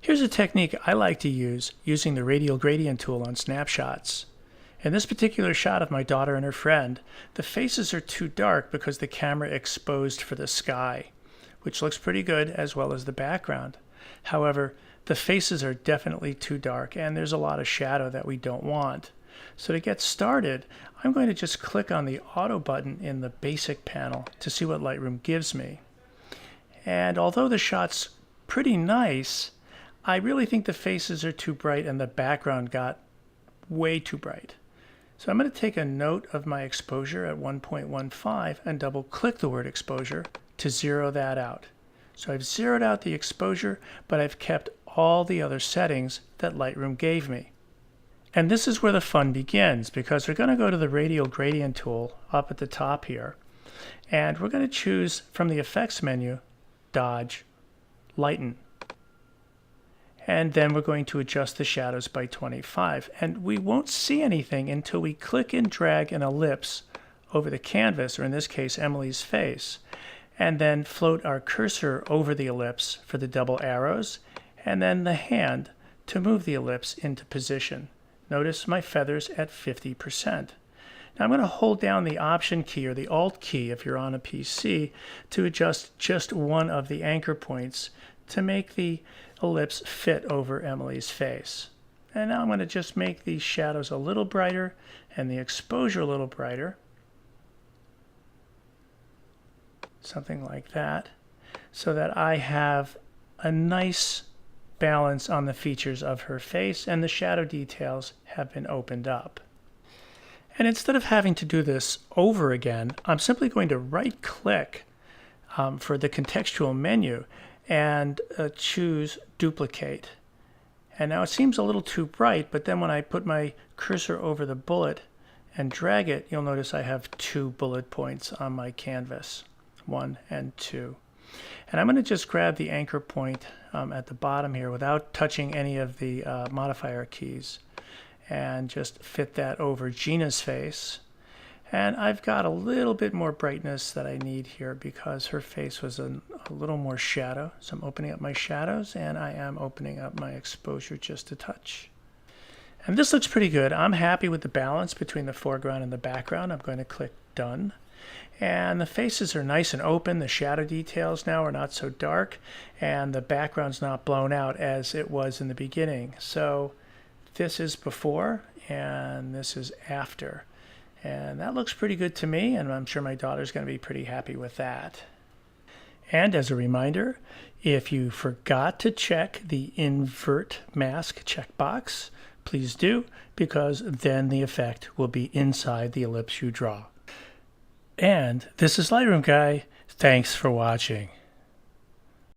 Here's a technique I like to use using the Radial Gradient Tool on Snapshots. In this particular shot of my daughter and her friend, the faces are too dark because the camera exposed for the sky, which looks pretty good, as well as the background. However, the faces are definitely too dark and there's a lot of shadow that we don't want. So to get started, I'm going to just click on the Auto button in the Basic panel to see what Lightroom gives me. And although the shot's pretty nice, I really think the faces are too bright and the background got way too bright. So I'm going to take a note of my exposure at 1.15 and double click the word exposure to zero that out. So I've zeroed out the exposure, but I've kept all the other settings that Lightroom gave me. And this is where the fun begins, because we're going to go to the Radial Gradient Tool up at the top here, and we're going to choose from the Effects menu, Dodge, Lighten. And then we're going to adjust the shadows by 25. And we won't see anything until we click and drag an ellipse over the canvas, or in this case, Emily's face, and then float our cursor over the ellipse for the double arrows, and then the hand to move the ellipse into position. Notice my feathers at 50%. Now I'm going to hold down the Option key or the Alt key if you're on a PC to adjust just one of the anchor points to make the ellipse fit over Emily's face. And now I'm going to just make these shadows a little brighter and the exposure a little brighter. Something like that, so that I have a nice balance on the features of her face and the shadow details have been opened up. And instead of having to do this over again, I'm simply going to right click for the contextual menu and choose duplicate. And now it seems a little too bright, but then when I put my cursor over the bullet and drag it, you'll notice I have two bullet points on my canvas, 1 and 2. And I'm going to just grab the anchor point at the bottom here without touching any of the modifier keys and just fit that over Gina's face. And I've got a little bit more brightness that I need here because her face was a little more shadow. So I'm opening up my shadows and I am opening up my exposure just a touch. And this looks pretty good. I'm happy with the balance between the foreground and the background. I'm going to click Done. And the faces are nice and open. The shadow details now are not so dark and the background's not blown out as it was in the beginning. So this is before and this is after. And that looks pretty good to me, and I'm sure my daughter's going to be pretty happy with that. And as a reminder, if you forgot to check the invert mask checkbox, please do, because then the effect will be inside the ellipse you draw. And this is Lightroom Guy. Thanks for watching.